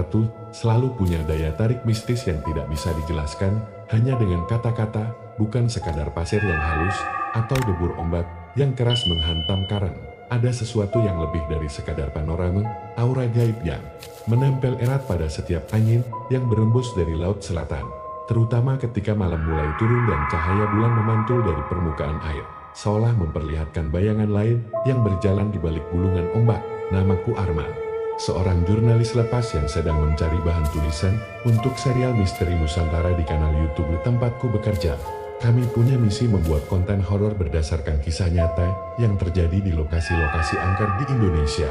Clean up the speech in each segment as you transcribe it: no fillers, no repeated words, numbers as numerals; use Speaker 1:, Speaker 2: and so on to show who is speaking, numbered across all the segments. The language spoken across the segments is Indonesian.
Speaker 1: ratu selalu punya daya tarik mistis yang tidak bisa dijelaskan hanya dengan kata-kata, bukan sekadar pasir yang halus atau debur ombak yang keras menghantam karang. Ada sesuatu yang lebih dari sekadar panorama, aura gaib yang menempel erat pada setiap angin yang berembus dari laut selatan. Terutama ketika malam mulai turun dan cahaya bulan memantul dari permukaan air, seolah memperlihatkan bayangan lain yang berjalan di balik gulungan ombak. Namaku Arman, seorang jurnalis lepas yang sedang mencari bahan tulisan untuk serial misteri Nusantara di kanal YouTube tempatku bekerja. Kami punya misi membuat konten horor berdasarkan kisah nyata yang terjadi di lokasi-lokasi angker di Indonesia.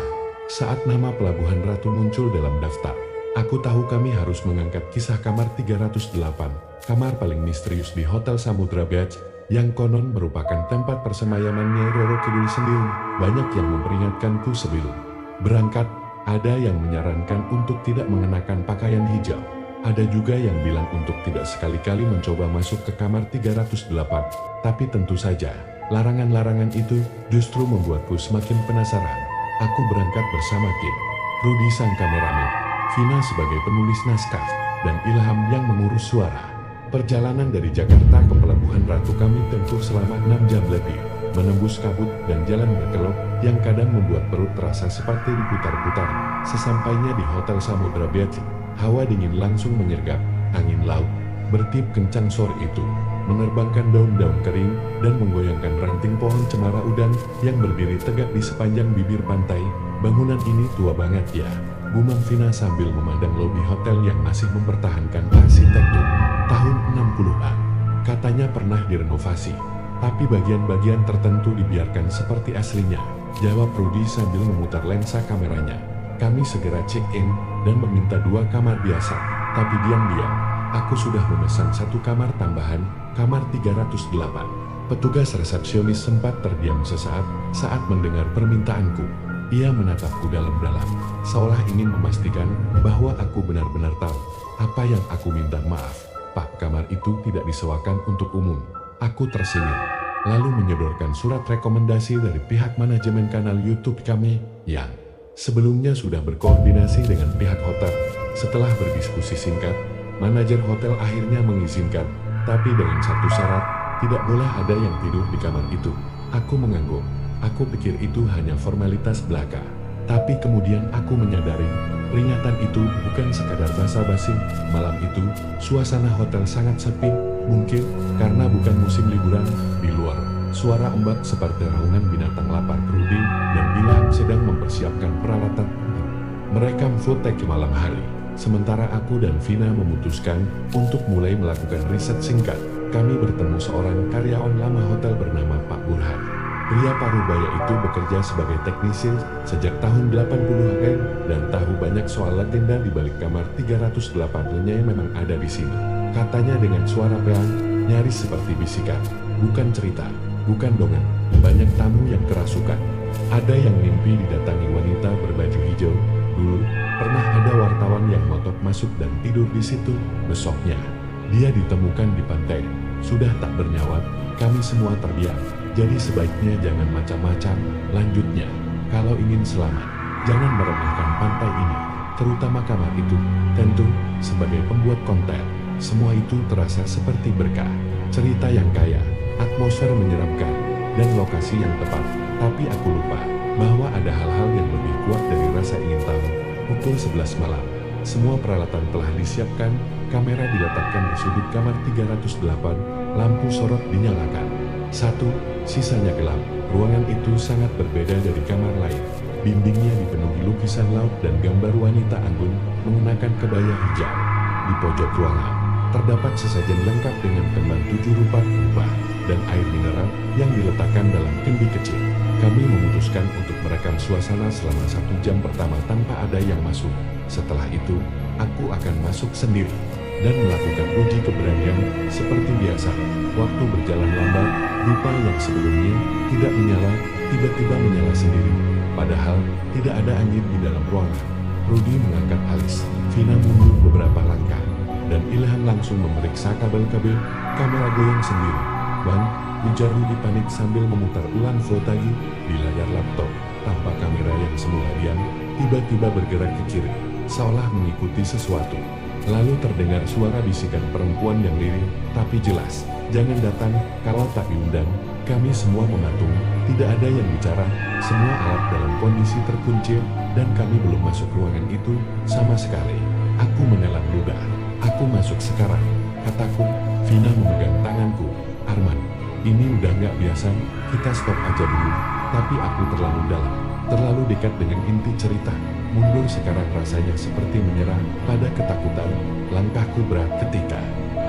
Speaker 1: Saat nama Pelabuhan Ratu muncul dalam daftar, aku tahu kami harus mengangkat kisah kamar 308, kamar paling misterius di Hotel Samudra Beach, yang konon merupakan tempat persemayaman Nyai Roro Kidul sendiri. Banyak yang memperingatkanku sebelum berangkat, ada yang menyarankan untuk tidak mengenakan pakaian hijau. Ada juga yang bilang untuk tidak sekali-kali mencoba masuk ke kamar 308, tapi tentu saja, larangan-larangan itu justru membuatku semakin penasaran. Aku berangkat bersama Kim, Rudy sang kameramen, Vina sebagai penulis naskah, dan Ilham yang mengurus suara. Perjalanan dari Jakarta ke Pelabuhan Ratu kami tempuh selama 6 jam lebih, menembus kabut dan jalan berkelok yang kadang membuat perut terasa seperti diputar-putar. Sesampainya di Hotel Samudra Beach, hawa dingin langsung menyergap, angin laut bertiup kencang sore itu, menerbangkan daun-daun kering dan menggoyangkan ranting pohon cemara udang yang berdiri tegak di sepanjang bibir pantai. Bangunan ini tua banget ya, gumam Vina sambil memandang lobi hotel yang masih mempertahankan arsitektur tahun 60-an. Katanya pernah direnovasi, tapi bagian-bagian tertentu dibiarkan seperti aslinya, jawab Rudy sambil memutar lensa kameranya. Kami segera check-in dan meminta 2 kamar biasa, tapi diam-diam, aku sudah memesan 1 kamar tambahan, kamar 308. Petugas resepsionis sempat terdiam sesaat saat mendengar permintaanku. Ia menatapku dalam-dalam, seolah ingin memastikan bahwa aku benar-benar tahu apa yang aku minta. Maaf, Pak, kamar itu tidak disewakan untuk umum. Aku tersenyum, lalu menyodorkan surat rekomendasi dari pihak manajemen kanal YouTube kami, yang sebelumnya sudah berkoordinasi dengan pihak hotel. Setelah berdiskusi singkat, manajer hotel akhirnya mengizinkan, tapi dengan satu syarat, tidak boleh ada yang tidur di kamar itu. Aku mengangguk. Aku pikir itu hanya formalitas belaka. Tapi kemudian aku menyadari, peringatan itu bukan sekadar basa-basi. Malam itu, suasana hotel sangat sepi, mungkin karena bukan musim liburan. Di luar, suara ombak seperti raungan binatang lapar. Rudy dan Ilham sedang mempersiapkan peralatan. Mereka fotek malam hari, sementara aku dan Vina memutuskan untuk mulai melakukan riset singkat. Kami bertemu seorang karyawan lama hotel bernama Pak Burhan. Pria parubaya itu bekerja sebagai teknisi sejak tahun 80-an dan tahu banyak soal legenda di balik kamar 308-nya yang memang ada di sini. Katanya dengan suara pelan, nyaris seperti bisikan, bukan cerita, bukan dongeng. Banyak tamu yang kerasukan. Ada yang mimpi didatangi wanita berbaju hijau. Dulu, pernah ada wartawan yang ngotot masuk dan tidur di situ. Besoknya, dia ditemukan di pantai, sudah tak bernyawa. Kami semua terdiam. Jadi sebaiknya jangan macam-macam. Lanjutnya, kalau ingin selamat, jangan meremehkan pantai ini, terutama kamar itu. Tentu, sebagai pembuat konten, semua itu terasa seperti berkah. Cerita yang kaya, atmosfer menyeramkan, dan lokasi yang tepat. Tapi aku lupa bahwa ada hal-hal yang lebih kuat dari rasa ingin tahu. Pukul 11 malam, semua peralatan telah disiapkan. Kamera diletakkan di sudut kamar 308, lampu sorot dinyalakan. Sisanya gelap. Ruangan itu sangat berbeda dari kamar lain. Dindingnya dipenuhi lukisan laut dan gambar wanita anggun mengenakan kebaya hijau. Di pojok ruangan, terdapat sesajen lengkap dengan kembang 7 rupa dan air mineral yang diletakkan dalam kendi kecil. Kami memutuskan untuk merekam suasana selama 1 jam pertama tanpa ada yang masuk. Setelah itu, aku akan masuk sendiri dan melakukan uji keberanian seperti biasa. Waktu berjalan lambat, dupa yang sebelumnya tidak menyala, tiba-tiba menyala sendiri. Padahal, tidak ada angin di dalam ruangan. Rudy mengangkat alis, Vina mundur beberapa langkah, dan Ilham langsung memeriksa kabel-kabel. Kamera goyang sendiri. Bang, ujar Rudy panik sambil memutar ulang footage di layar laptop. Tanpa kamera yang semula diam, tiba-tiba bergerak ke kiri. seolah mengikuti sesuatu. Lalu terdengar suara bisikan perempuan yang lirih, tapi jelas. Jangan datang, kalau tak diundang. Kami semua mematung, tidak ada yang bicara, semua alat dalam kondisi terkuncir, dan kami belum masuk ruangan itu, sama sekali. Aku menelan ludah. Aku masuk sekarang, kataku. Vina memegang tanganku. Arman, ini udah nggak biasa, kita stop aja dulu. Tapi aku terlalu dalam, terlalu dekat dengan inti cerita. Mundur sekarang rasanya seperti menyerah pada ketakutan. Langkahku berat ketika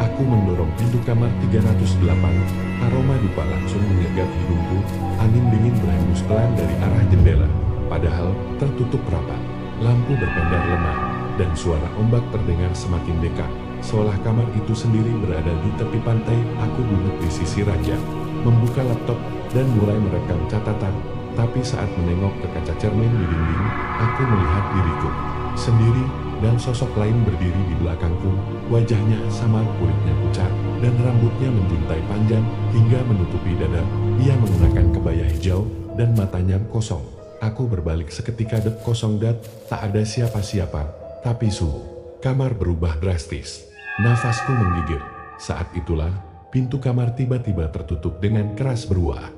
Speaker 1: aku mendorong pintu kamar 308. Aroma dupa langsung menyegat hidungku. Angin dingin berhembus pelan dari arah jendela. Padahal tertutup rapat. Lampu berpendar lemah, dan suara ombak terdengar semakin dekat. Seolah kamar itu sendiri berada di tepi pantai. Aku duduk di sisi ranjang, membuka laptop, dan mulai merekam catatan. Tapi saat menengok ke kaca cermin di dinding, aku melihat diriku sendiri, dan sosok lain berdiri di belakangku. Wajahnya samar, kulitnya pucat, dan rambutnya menjuntai panjang hingga menutupi dada. Ia menggunakan kebaya hijau, dan matanya kosong. Aku berbalik seketika, kosong dat, tak ada siapa-siapa. Tapi suhu kamar berubah drastis. Nafasku menggigil. Saat itulah, pintu kamar tiba-tiba tertutup dengan keras beruah.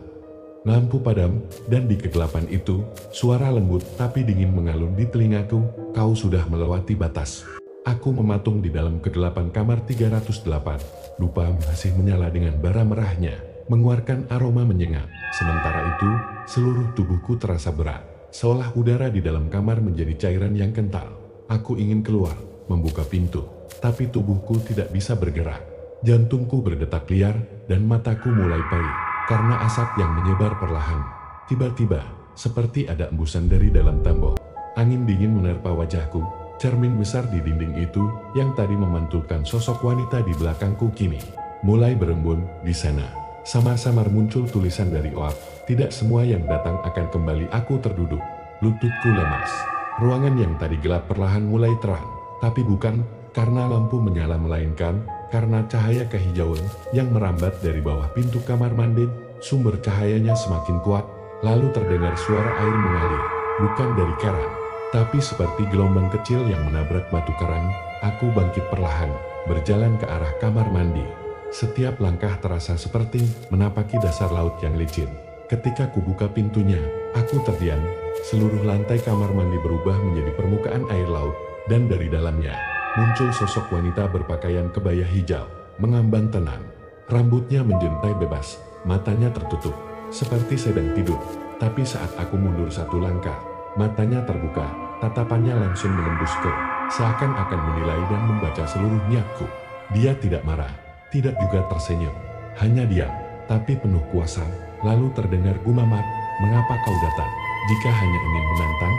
Speaker 1: Lampu padam, dan di kegelapan itu, suara lembut tapi dingin mengalun di telingaku. Kau sudah melewati batas. Aku mematung di dalam kegelapan kamar 308. Dupa masih menyala dengan bara merahnya, mengeluarkan aroma menyengat. Sementara itu, seluruh tubuhku terasa berat, seolah udara di dalam kamar menjadi cairan yang kental. Aku ingin keluar, membuka pintu, tapi tubuhku tidak bisa bergerak. Jantungku berdetak liar, dan mataku mulai perih karena asap yang menyebar perlahan. Tiba-tiba, seperti ada embusan dari dalam tembok. Angin dingin menerpa wajahku. Cermin besar di dinding itu, yang tadi memantulkan sosok wanita di belakangku, kini mulai berembun. Di sana, samar-samar muncul tulisan dari OAP. Tidak semua yang datang akan kembali. Aku terduduk, lututku lemas. Ruangan yang tadi gelap perlahan mulai terang. Tapi bukan karena lampu menyala, melainkan karena cahaya kehijauan yang merambat dari bawah pintu kamar mandi. Sumber cahayanya semakin kuat, lalu terdengar suara air mengalir, bukan dari keran, tapi seperti gelombang kecil yang menabrak batu karang. Aku bangkit perlahan, berjalan ke arah kamar mandi. Setiap langkah terasa seperti menapaki dasar laut yang licin. Ketika kubuka pintunya, aku terdiam. Seluruh lantai kamar mandi berubah menjadi permukaan air laut, dan dari dalamnya muncul sosok wanita berpakaian kebaya hijau, mengambang tenang. Rambutnya menjuntai bebas, matanya tertutup, seperti sedang tidur. Tapi saat aku mundur satu langkah, matanya terbuka, tatapannya langsung menembus ke, seakan-akan menilai dan membaca seluruh niatku. Dia tidak marah, tidak juga tersenyum, hanya diam, tapi penuh kuasa. Lalu terdengar gumamat, "Mengapa kau datang? Jika hanya ingin menantang?"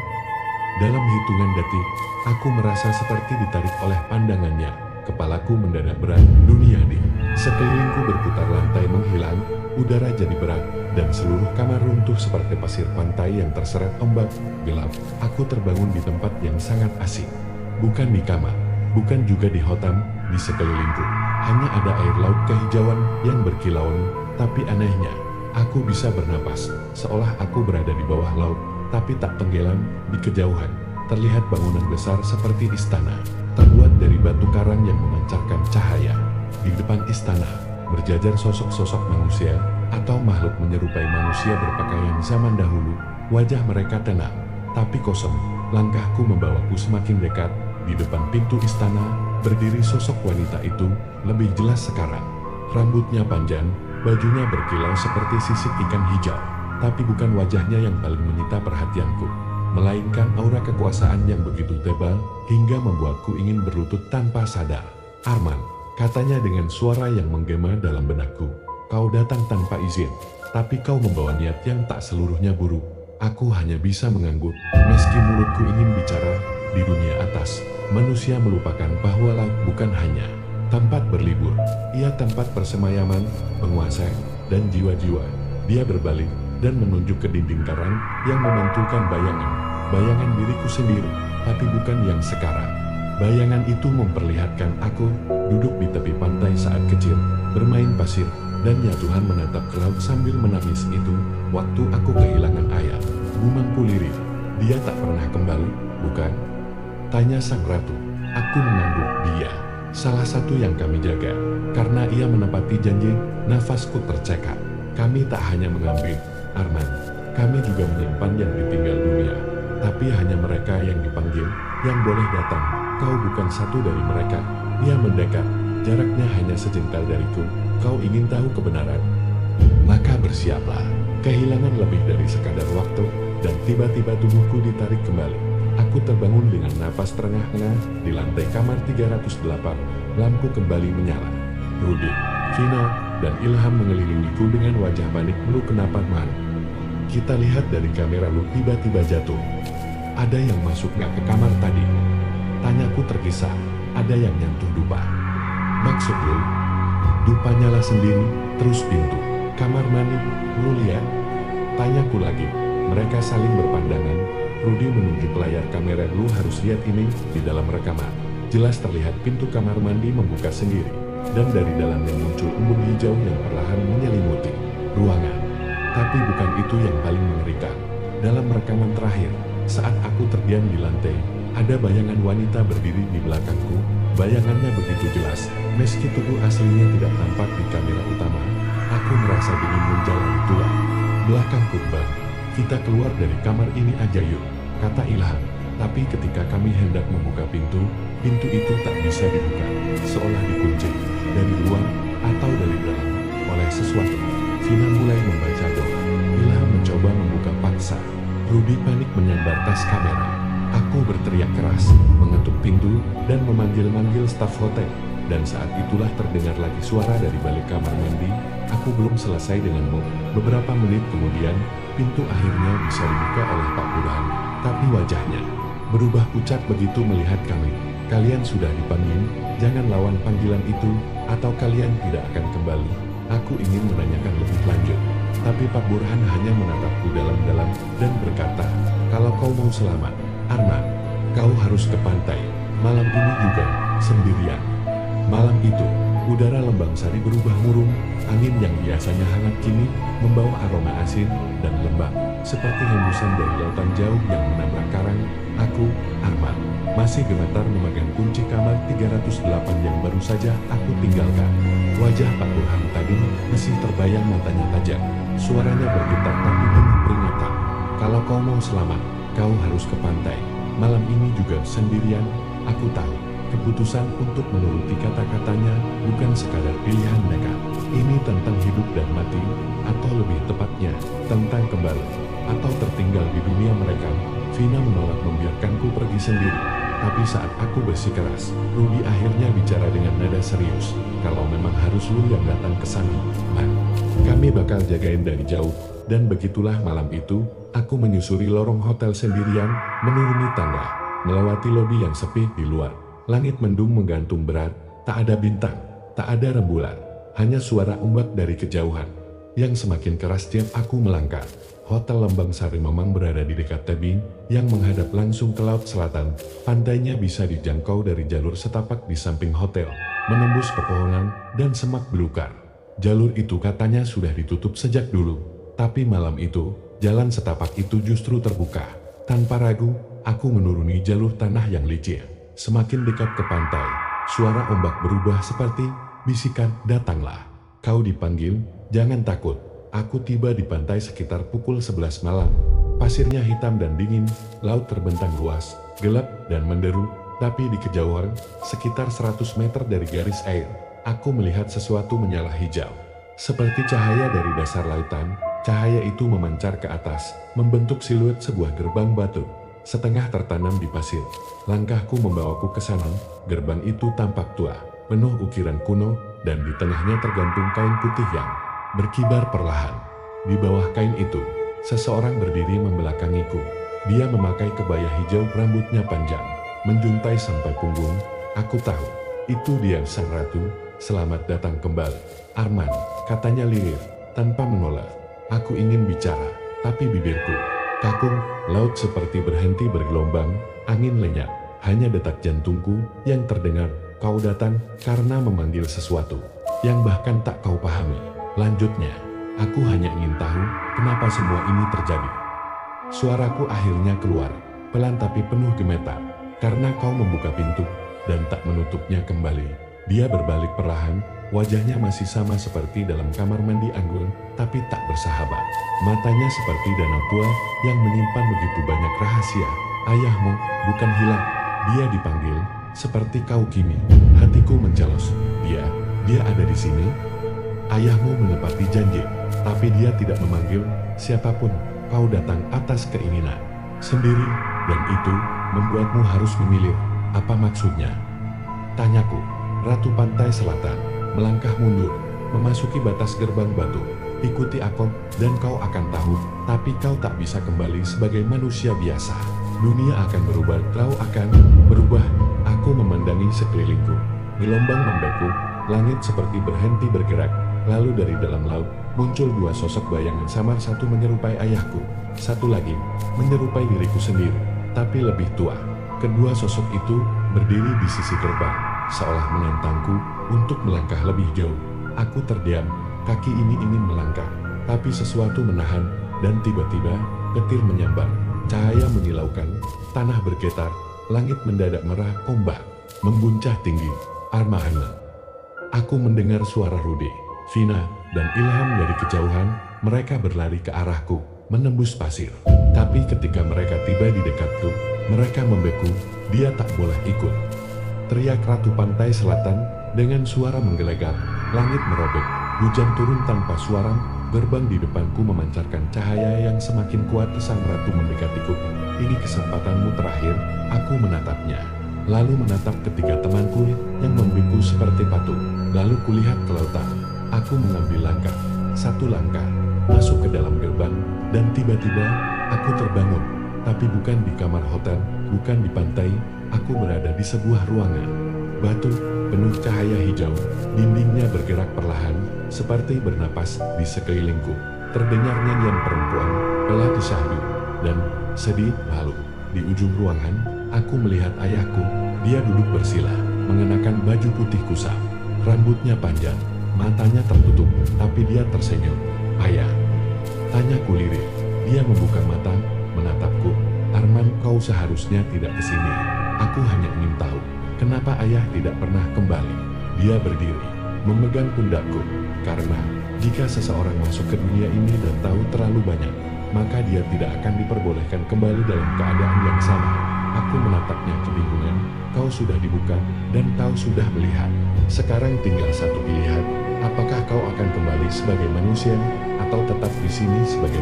Speaker 1: Dalam hitungan detik, aku merasa seperti ditarik oleh pandangannya. Kepalaku mendadak berat. Dunia di sekelilingku berputar, lantai menghilang, udara jadi berat, dan seluruh kamar runtuh seperti pasir pantai yang terseret ombak. Gelap, aku terbangun di tempat yang sangat asing. Bukan di kamar, bukan juga di hotam. Di sekelilingku hanya ada air laut kehijauan yang berkilauan. Tapi anehnya, aku bisa bernapas, seolah aku berada di bawah laut, tapi tak tenggelam. Di kejauhan, terlihat bangunan besar seperti istana, terbuat dari batu karang yang memancarkan cahaya. Di depan istana, berjajar sosok-sosok manusia, atau makhluk menyerupai manusia berpakaian zaman dahulu. Wajah mereka tenang, tapi kosong. Langkahku membawaku semakin dekat. Di depan pintu istana, berdiri sosok wanita itu, lebih jelas sekarang. Rambutnya panjang, bajunya berkilau seperti sisik ikan hijau. Tapi bukan wajahnya yang paling menyita perhatianku, melainkan aura kekuasaan yang begitu tebal, hingga membuatku ingin berlutut tanpa sadar. "Arman," katanya dengan suara yang menggema dalam benakku. "Kau datang tanpa izin, tapi kau membawa niat yang tak seluruhnya buruk." Aku hanya bisa mengangguk, meski mulutku ingin bicara. Di dunia atas, manusia melupakan bahwa laut bukan hanya tempat berlibur, ia tempat persemayaman, penguasa, dan jiwa-jiwa. Dia berbalik dan menunjuk ke dinding karang yang memantulkan bayangan diriku sendiri, tapi bukan yang sekarang. Bayangan itu memperlihatkan aku duduk di tepi pantai saat kecil, bermain pasir, dan ya Tuhan, menatap ke laut sambil menangis. Itu waktu aku kehilangan ayah. Gumamku lirih. Dia tak pernah kembali, bukan? Tanya sang ratu. Aku mengangguk. Dia salah satu yang kami jaga. Karena ia menepati janji, nafasku tercekat. Kami tak hanya mengambil, Arman. Kami juga menyimpan yang ditinggal dunia. Tapi hanya mereka yang dipanggil, yang boleh datang. Kau bukan satu dari mereka. Ia mendekat. Jaraknya hanya sejengkal dariku. Kau ingin tahu kebenaran? Maka bersiaplah. Kehilangan lebih dari sekadar waktu, dan tiba-tiba tubuhku ditarik kembali. Aku terbangun dengan napas terengah-engah di lantai kamar 308. Lampu kembali menyala. Rudy, Vina, dan Ilham mengelilingiku dengan wajah panik. Lu kenapa, Man? Kita lihat dari kamera lu tiba-tiba jatuh. Ada yang masuk gak ke kamar tadi? Tanyaku tergesa. Ada yang nyentuh dupa. Maksud lu? Dupa nyala sendiri, terus pintu kamar mandi, lu lihat? Tanyaku lagi. Mereka saling berpandangan. Rudy menunjuk layar kamera. Lu harus lihat ini, di dalam rekaman. Jelas terlihat pintu kamar mandi membuka sendiri. Dan dari dalamnya muncul embun hijau yang perlahan menyelimuti ruangan. Tapi bukan itu yang paling mengerikan. Dalam rekaman terakhir, saat aku terdiam di lantai, ada bayangan wanita berdiri di belakangku. Bayangannya begitu jelas, meski tubuh aslinya tidak tampak di kamera utama. Aku merasa dingin menjalani tulang belakangku. Bang, kita keluar dari kamar ini aja yuk, kata Ilham. Tapi ketika kami hendak membuka pintu itu tak bisa dibuka, seolah dikunci dari luar atau dari dalam oleh sesuatu. Vina mulai membaca doa. Ilham mencoba membuka paksa. Rudy panik menyambar tas kamera. Aku berteriak keras, mengetuk pintu, dan memanggil-manggil staf hotel. Dan saat itulah terdengar lagi suara dari balik kamar mandi. Aku belum selesai denganmu. Beberapa menit kemudian, pintu akhirnya bisa dibuka oleh Pak Burhan. Tapi wajahnya berubah pucat begitu melihat kami. Kalian sudah dipanggil, jangan lawan panggilan itu, atau kalian tidak akan kembali. Aku ingin menanyakan lebih lanjut. Tapi Pak Burhan hanya menatapku dalam-dalam dan berkata, kalau kau mau selamat, Arman, kau harus ke pantai. Malam ini juga, sendirian. Malam itu, udara Lembang Sari berubah murung. Angin yang biasanya hangat kini membawa aroma asin dan lembab, seperti hembusan dari lautan jauh yang menabrak karang. Aku, Arman, masih gemetar memegang kunci kamar 308 yang baru saja aku tinggalkan. Wajah Pak Burhan tadi masih terbayang, matanya tajam. Suaranya bergetar tapi penuh peringatan. Kalau kau mau selamat, kau harus ke pantai. Malam ini juga sendirian. Aku tahu, keputusan untuk menuruti kata-katanya bukan sekadar pilihan nekat. Ini tentang hidup dan mati, atau lebih tepatnya, tentang kembali, atau tertinggal di dunia mereka. Vina menolak membiarkanku pergi sendiri. Tapi saat aku bersikeras, Rudy akhirnya bicara dengan nada serius. Kalau memang harus lu yang datang ke sana, Man, kami bakal jagain dari jauh. Dan begitulah malam itu, aku menyusuri lorong hotel sendirian, menuruni tangga, melewati lobi yang sepi di luar. Langit mendung menggantung berat, tak ada bintang, tak ada rembulan, hanya suara ombak dari kejauhan yang semakin keras tiap aku melangkah. Hotel Lembang Sari memang berada di dekat tebing yang menghadap langsung ke laut selatan. Pantainya bisa dijangkau dari jalur setapak di samping hotel, menembus pepohonan dan semak belukar. Jalur itu katanya sudah ditutup sejak dulu, tapi malam itu, jalan setapak itu justru terbuka. Tanpa ragu, aku menuruni jalur tanah yang licin. Semakin dekat ke pantai, suara ombak berubah seperti bisikan, datanglah. Kau dipanggil, jangan takut. Aku tiba di pantai sekitar pukul 11 malam. Pasirnya hitam dan dingin, laut terbentang luas, gelap dan menderu, tapi di kejauhan, sekitar 100 meter dari garis air, aku melihat sesuatu menyala hijau. Seperti cahaya dari dasar lautan, cahaya itu memancar ke atas, membentuk siluet sebuah gerbang batu, setengah tertanam di pasir. Langkahku membawaku ke sana. Gerbang itu tampak tua, penuh ukiran kuno, dan di tengahnya tergantung kain putih yang berkibar perlahan. Di bawah kain itu, seseorang berdiri membelakangiku. Dia memakai kebaya hijau, rambutnya panjang, menjuntai sampai punggung. Aku tahu, itu dia sang ratu. Selamat datang kembali, Arman, katanya lirih, tanpa menoleh. Aku ingin bicara, tapi bibirku kaku. Laut seperti berhenti bergelombang, angin lenyap, hanya detak jantungku yang terdengar. Kau datang karena memanggil sesuatu yang bahkan tak kau pahami. Lanjutnya, aku hanya ingin tahu kenapa semua ini terjadi. Suaraku akhirnya keluar, pelan tapi penuh gemetar. karena kau membuka pintu dan tak menutupnya kembali. Dia berbalik perlahan, wajahnya masih sama seperti dalam kamar mandi Anggul, tapi tak bersahabat. Matanya seperti danau tua yang menyimpan begitu banyak rahasia. Ayahmu bukan hilang, dia dipanggil, seperti kau Kimi. Hatiku mencelos, dia ada di sini. Ayahmu menepati janji, tapi dia tidak memanggil siapapun. Kau datang atas keinginan sendiri, dan itu membuatmu harus memilih. Apa maksudnya? Tanyaku. Ratu Pantai Selatan melangkah mundur, memasuki batas gerbang batu. Ikuti aku, dan kau akan tahu, tapi kau tak bisa kembali sebagai manusia biasa. Dunia akan berubah, kau akan berubah. Aku memandangi sekelilingku. Gelombang membeku, langit seperti berhenti bergerak. Lalu dari dalam laut, muncul dua sosok bayangan samar, satu menyerupai ayahku, satu lagi menyerupai diriku sendiri, tapi lebih tua. Kedua sosok itu berdiri di sisi gerbang, seolah menantangku untuk melangkah lebih jauh. Aku terdiam, kaki ini ingin melangkah, tapi sesuatu menahan, dan tiba-tiba petir menyambar, cahaya menyilaukan, tanah bergetar, langit mendadak merah, ombak membuncah tinggi. Armahana. Aku mendengar suara Rudy, Vina, dan Ilham dari kejauhan. Mereka berlari ke arahku, menembus pasir. Tapi ketika mereka tiba di dekatku, mereka membeku. Dia tak boleh ikut. Teriak Ratu Pantai Selatan dengan suara menggelegar. Langit merobek, hujan turun tanpa suara. Gerbang di depanku memancarkan cahaya yang semakin kuat. Sang ratu mendekatiku. Ini kesempatanmu terakhir. Aku menatapnya, lalu menatap ketiga temanku yang membiku seperti patung. Lalu kulihat ke lautan. Aku mengambil langkah, satu langkah, masuk ke dalam gerbang, dan tiba-tiba aku terbangun. Tapi bukan di kamar hotel, bukan di pantai. Aku berada di sebuah ruangan batu, penuh cahaya hijau. Dindingnya bergerak perlahan, seperti bernapas di sekelilingku. Terdengar nyanyian perempuan, pelati syahdu, dan sedih malu. Di ujung ruangan, aku melihat ayahku. Dia duduk bersila, mengenakan baju putih kusam. Rambutnya panjang, matanya tertutup, tapi dia tersenyum. Ayah, tanyaku lirih. Dia membuka mata, menatapku. Arman, kau seharusnya tidak ke sini. Aku hanya ingin tahu, kenapa ayah tidak pernah kembali. Dia berdiri, memegang pundakku. Karena, jika seseorang masuk ke dunia ini dan tahu terlalu banyak, maka dia tidak akan diperbolehkan kembali dalam keadaan yang sama. Aku menatapnya kebingungan. Kau sudah dibuka, dan kau sudah melihat. Sekarang tinggal satu pilihan. Apakah kau akan kembali sebagai manusia, atau tetap di sini sebagai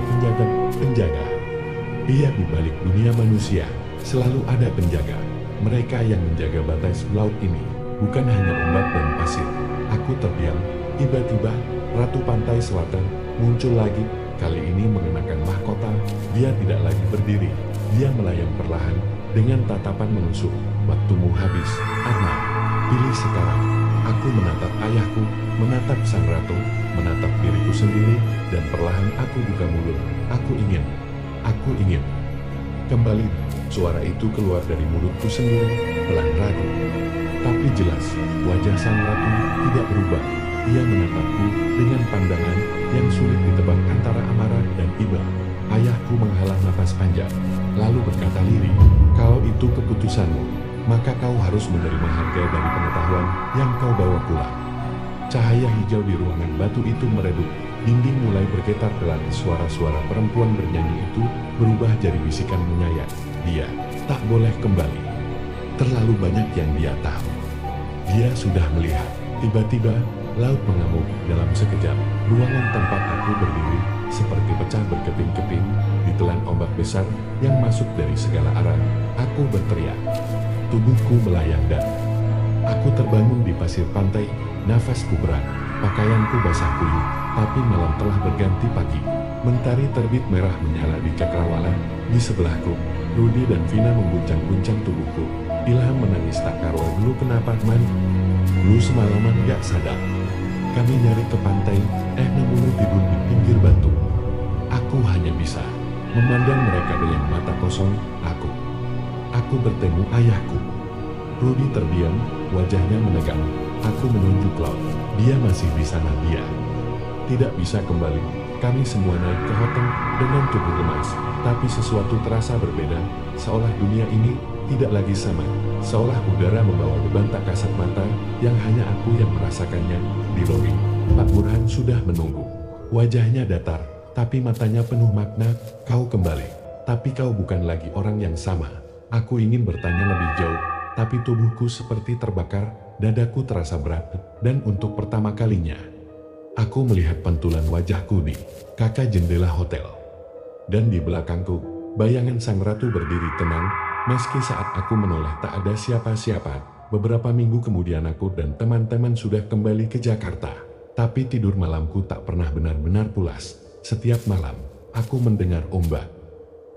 Speaker 1: penjaga? Dia di balik dunia manusia, selalu ada penjaga. Mereka yang menjaga batas laut ini, bukan hanya ombak dan pasir. Aku terdiam. Tiba-tiba, Ratu Pantai Selatan muncul lagi. Kali ini mengenakan mahkota. Dia tidak lagi berdiri. Dia melayang perlahan, dengan tatapan menusuk. Waktumu habis, Arma. Pilih sekarang. Aku menatap ayahku, menatap sang ratu, menatap diriku sendiri, dan perlahan aku buka mulut. Aku ingin kembali. Suara itu keluar dari mulutku sendiri, pelan ragu. Tapi jelas, wajah sang ratu tidak berubah. Ia menatapku dengan pandangan yang sulit ditebak antara amarah dan iba. Ayahku menghela napas panjang, lalu berkata lirih, kalau itu keputusanmu, maka kau harus menerima harga dari pengetahuan yang kau bawa pulang. Cahaya hijau di ruangan batu itu meredup. Dinding mulai bergetar pelan. Suara-suara perempuan bernyanyi itu berubah jadi bisikan menyayat. Dia tak boleh kembali. Terlalu banyak yang dia tahu. Dia sudah melihat. Tiba-tiba, laut mengamuk dalam sekejap. Ruangan tempat aku berdiri seperti pecah berkeping-keping, ditelan ombak besar yang masuk dari segala arah. Aku berteriak. Tubuhku melayang dan aku terbangun di pasir pantai. Nafasku berat, pakaianku basah kuyup, tapi malam telah berganti pagi. Mentari terbit merah menyala di cakrawala. Di sebelahku, Rudy dan Vina mengguncang-guncang tubuhku. Ilham menangis tak karuan. Lu kenapa, Man? Lu semalaman gak sadar. Kami nyari ke pantai, nemu lu tidur di pinggir batu. Aku hanya bisa memandang mereka dengan mata kosong. Aku bertemu ayahku. Rudy terdiam, wajahnya menegang. Aku menunjuk laut. Dia masih di sana. Dia tidak bisa kembali. Kami semua naik ke hotel dengan tubuh lemas. Tapi sesuatu terasa berbeda, seolah dunia ini tidak lagi sama. Seolah udara membawa beban tak kasat mata, yang hanya aku yang merasakannya. Di lobi, Pak Burhan sudah menunggu. Wajahnya datar, tapi matanya penuh makna. Kau kembali, tapi kau bukan lagi orang yang sama. Aku ingin bertanya lebih jauh, tapi tubuhku seperti terbakar, dadaku terasa berat, dan untuk pertama kalinya, aku melihat pantulan wajahku di kaca jendela hotel. Dan di belakangku, bayangan sang ratu berdiri tenang, meski saat aku menoleh tak ada siapa-siapa. Beberapa minggu kemudian aku dan teman-teman sudah kembali ke Jakarta. Tapi tidur malamku tak pernah benar-benar pulas. Setiap malam, aku mendengar ombak.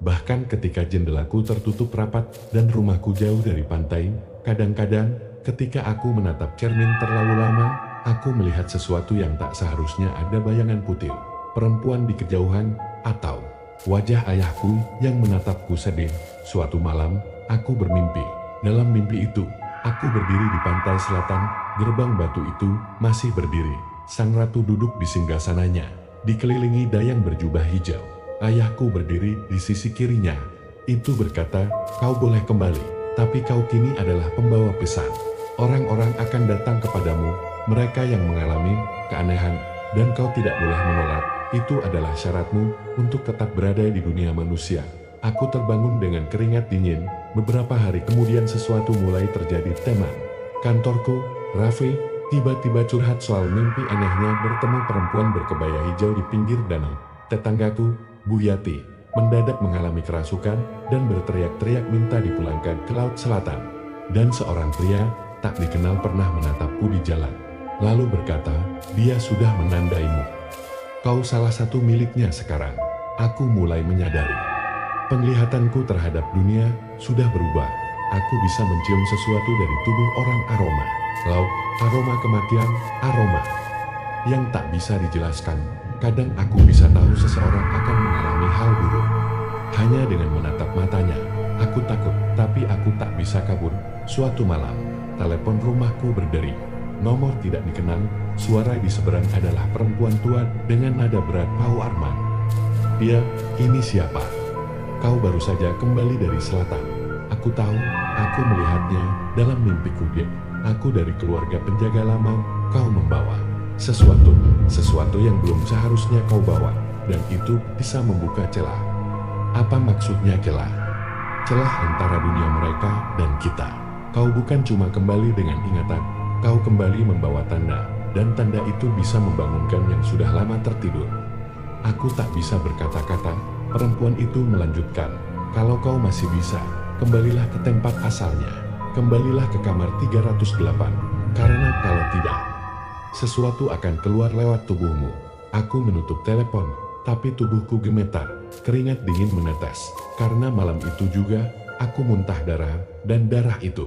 Speaker 1: Bahkan ketika jendelaku tertutup rapat dan rumahku jauh dari pantai, kadang-kadang ketika aku menatap cermin terlalu lama, aku melihat sesuatu yang tak seharusnya ada. Bayangan putih, perempuan di kejauhan, atau wajah ayahku yang menatapku sedih. Suatu malam, aku bermimpi. Dalam mimpi itu, aku berdiri di pantai selatan, gerbang batu itu masih berdiri. Sang ratu duduk di singgasananya, dikelilingi dayang berjubah hijau. Ayahku berdiri di sisi kirinya. Itu berkata, kau boleh kembali, tapi kau kini adalah pembawa pesan. Orang-orang akan datang kepadamu, mereka yang mengalami keanehan, dan kau tidak boleh menolak. Itu adalah syaratmu untuk tetap berada di dunia manusia. Aku terbangun dengan keringat dingin. Beberapa hari kemudian sesuatu mulai terjadi. Teman kantorku, Raffi, tiba-tiba curhat soal mimpi anehnya bertemu perempuan berkebaya hijau di pinggir danau. Tetanggaku, Bu Yati, mendadak mengalami kerasukan dan berteriak-teriak minta dipulangkan ke Laut Selatan. Dan seorang pria tak dikenal pernah menatapku di jalan, lalu berkata, dia sudah menandaimu. Kau salah satu miliknya sekarang. Aku mulai menyadari. Penglihatanku terhadap dunia sudah berubah. Aku bisa mencium sesuatu dari tubuh orang. Aroma laut, aroma kematian, aroma yang tak bisa dijelaskan. Kadang aku bisa tahu seseorang akan mengalami hal buruk hanya dengan menatap matanya. Aku takut, tapi aku tak bisa kabur. Suatu malam, telepon rumahku berderi. Nomor tidak dikenal. Suara di seberang adalah perempuan tua dengan nada berat. Pak Arman. Dia, ini siapa? Kau baru saja kembali dari selatan. Aku tahu, aku melihatnya dalam mimpiku. Dia, aku dari keluarga penjaga lama. Kau membawa sesuatu yang belum seharusnya kau bawa, dan itu bisa membuka celah. Apa maksudnya celah? Celah antara dunia mereka dan kita. Kau bukan cuma kembali dengan ingatan, kau kembali membawa tanda, dan tanda itu bisa membangunkan yang sudah lama tertidur. Aku tak bisa berkata-kata. Perempuan itu melanjutkan, kalau kau masih bisa, kembalilah ke tempat asalnya. Kembalilah ke kamar 308, karena kalau tidak, sesuatu akan keluar lewat tubuhmu. Aku menutup telepon, tapi tubuhku gemetar, keringat dingin menetes, karena malam itu juga, aku muntah darah, dan darah itu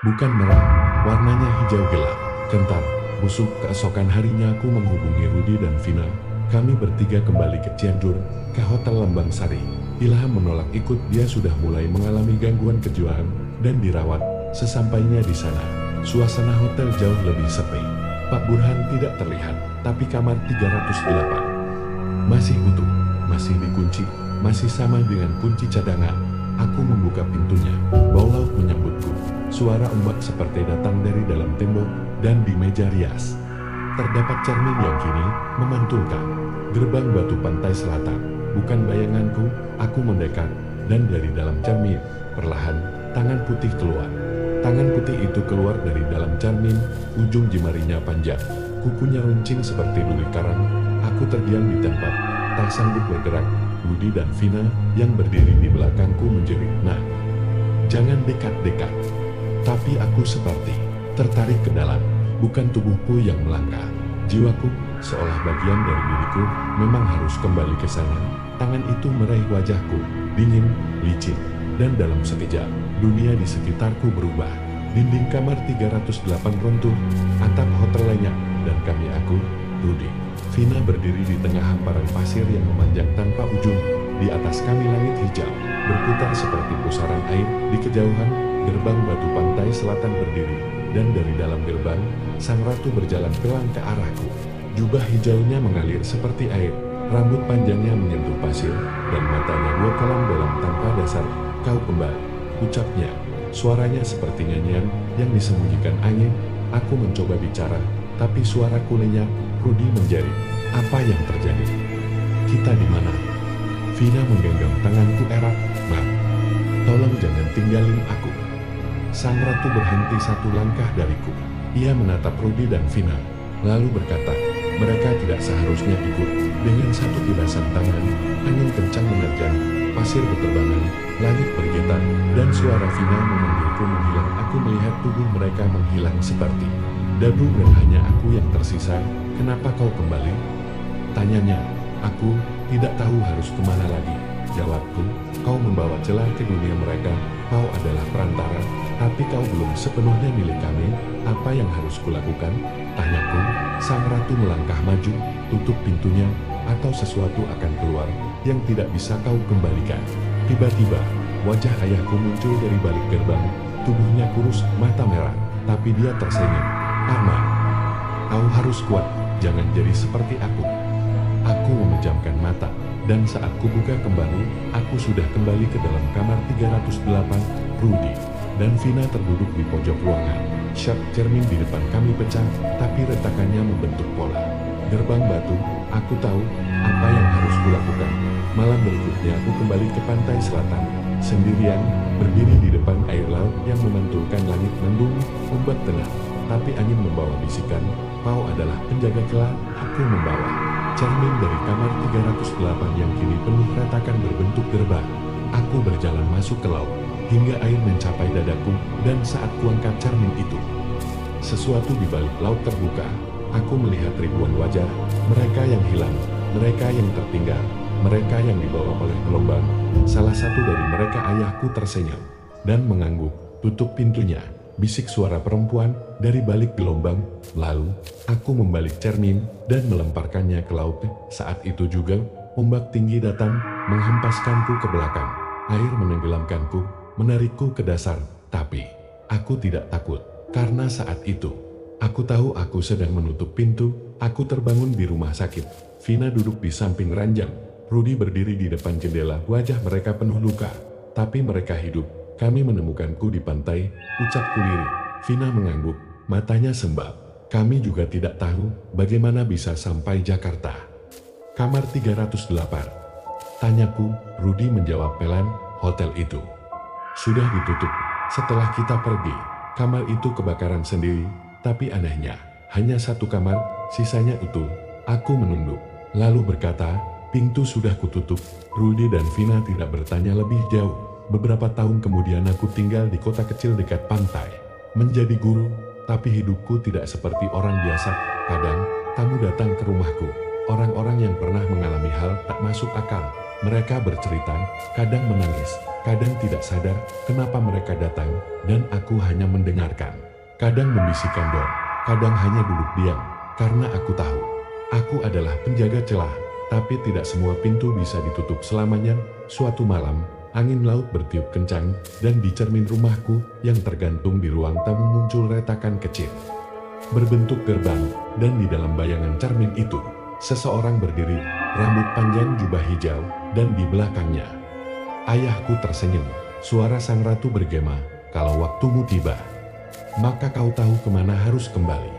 Speaker 1: bukan merah, warnanya hijau gelap, kental, busuk. Keesokan harinya aku menghubungi Rudi dan Vina. Kami bertiga kembali ke Cianjur, ke Hotel Lembang Sari. Ilham menolak ikut, dia sudah mulai mengalami gangguan kejiwaan, dan dirawat. Sesampainya di sana, suasana hotel jauh lebih sepi. Pak Burhan tidak terlihat, tapi kamar 308 masih utuh, masih dikunci, masih sama dengan kunci cadangan. Aku membuka pintunya, bau laut menyambutku. Suara ombak seperti datang dari dalam tembok, dan di meja rias terdapat cermin yang kini memantulkan gerbang batu pantai selatan. Bukan bayanganku. Aku mendekat, dan dari dalam cermin, perlahan, tangan putih keluar. Tangan putih itu keluar dari dalam cermin, ujung jemarinya panjang, kukunya runcing seperti duri karang. Aku terdiam di tempat, tak sanggup bergerak. Budi dan Vina yang berdiri di belakangku menjerit, nah, jangan dekat-dekat. Tapi aku seperti tertarik ke dalam. Bukan tubuhku yang melangkah, jiwaku, seolah bagian dari diriku, memang harus kembali ke sana. Tangan itu meraih wajahku, dingin, licin, dan dalam sekejap, dunia di sekitarku berubah. Dinding kamar 308 runtuh, atap hotel lenyap, dan aku, Rudi, Vina berdiri di tengah hamparan pasir yang memanjang tanpa ujung. Di atas kami langit hijau, berputar seperti pusaran air. Di kejauhan, gerbang batu pantai selatan berdiri. Dan dari dalam gerbang, sang ratu berjalan pelan ke arahku. Jubah hijaunya mengalir seperti air, rambut panjangnya menyentuh pasir, dan matanya dua kolam dalam tanpa dasar. Kau kembali. ucapnya. Suaranya seperti nyanyian yang disembunyikan angin. Aku mencoba bicara, tapi suaraku lenyap. Rudy menjerit. Apa yang terjadi? Kita di mana? Vina menggenggam tanganku erat. Ma, tolong jangan tinggalin aku. Sang ratu berhenti satu langkah dariku. Ia menatap Rudy dan Vina, lalu berkata, mereka tidak seharusnya ikut. Dengan satu gilasan tangan, angin kencang menerjang, pasir berterbangan, langit bergetar, dan suara Vina memanggilku menghilang. Aku melihat tubuh mereka menghilang seperti debu dan hanya aku yang tersisa. Kenapa kau kembali? Tanyanya. Aku tidak tahu harus kemana lagi. Jawabku, kau membawa celah ke dunia mereka. Kau adalah perantara, tapi kau belum sepenuhnya milik kami. Apa yang harus kulakukan? Tanyaku. Sang ratu melangkah maju. Tutup pintunya, atau sesuatu akan keluar yang tidak bisa kau kembalikan. Tiba-tiba, wajah ayahku muncul dari balik gerbang. Tubuhnya kurus, mata merah, tapi dia tersenyum. Arma, kau harus kuat, jangan jadi seperti aku. Aku memejamkan mata, dan saat kubuka kembali, aku sudah kembali ke dalam kamar 308. Rudy dan Vina terduduk di pojok ruangan. Syak cermin di depan kami pecah, tapi retakannya membentuk pola gerbang batu. Aku tahu apa yang harus kulakukan. Malam berikutnya aku kembali ke pantai selatan, sendirian, berdiri di depan air laut yang memantulkan langit mendung, ombak tenang. Tapi angin membawa bisikan, kau adalah penjaga celah. Aku membawa cermin dari kamar 308 yang kini penuh retakan berbentuk gerbang. Aku berjalan masuk ke laut, hingga air mencapai dadaku, dan saat kuangkat cermin itu, sesuatu di balik laut terbuka. Aku melihat ribuan wajah, mereka yang hilang, mereka yang tertinggal, mereka yang dibawa oleh gelombang. Salah satu dari mereka ayahku tersenyum dan mengangguk. Tutup pintunya, bisik suara perempuan dari balik gelombang. Lalu, aku membalik cermin dan melemparkannya ke laut. Saat itu juga, ombak tinggi datang, menghempaskanku ke belakang. Air menenggelamkanku, menarikku ke dasar. Tapi, aku tidak takut, karena saat itu, aku tahu aku sedang menutup pintu. Aku terbangun di rumah sakit. Vina duduk di samping ranjang. Rudy berdiri di depan jendela. Wajah mereka penuh luka, tapi mereka hidup. Kami menemukanku di pantai, ucapku lirih. Vina mengangguk, matanya sembab. Kami juga tidak tahu bagaimana bisa sampai Jakarta. Kamar 308. Tanyaku. Rudy menjawab pelan, hotel itu sudah ditutup setelah kita pergi. Kamar itu kebakaran sendiri. Tapi anehnya, hanya satu kamar, sisanya utuh. Aku menunduk, lalu berkata, pintu sudah kututup. Rudy dan Vina tidak bertanya lebih jauh. Beberapa tahun kemudian aku tinggal di kota kecil dekat pantai. Menjadi guru, tapi hidupku tidak seperti orang biasa. Kadang, tamu datang ke rumahku. Orang-orang yang pernah mengalami hal tak masuk akal. Mereka bercerita, kadang menangis, kadang tidak sadar kenapa mereka datang, dan aku hanya mendengarkan. Kadang membisikkan doa, kadang hanya duduk diam, karena aku tahu, aku adalah penjaga celah, tapi tidak semua pintu bisa ditutup selamanya. Suatu malam, angin laut bertiup kencang, dan di cermin rumahku yang tergantung di ruang tamu muncul retakan kecil berbentuk gerbang, dan di dalam bayangan cermin itu, seseorang berdiri, rambut panjang, jubah hijau, dan di belakangnya, ayahku tersenyum. Suara sang ratu bergema, kalau waktumu tiba, maka kau tahu kemana harus kembali.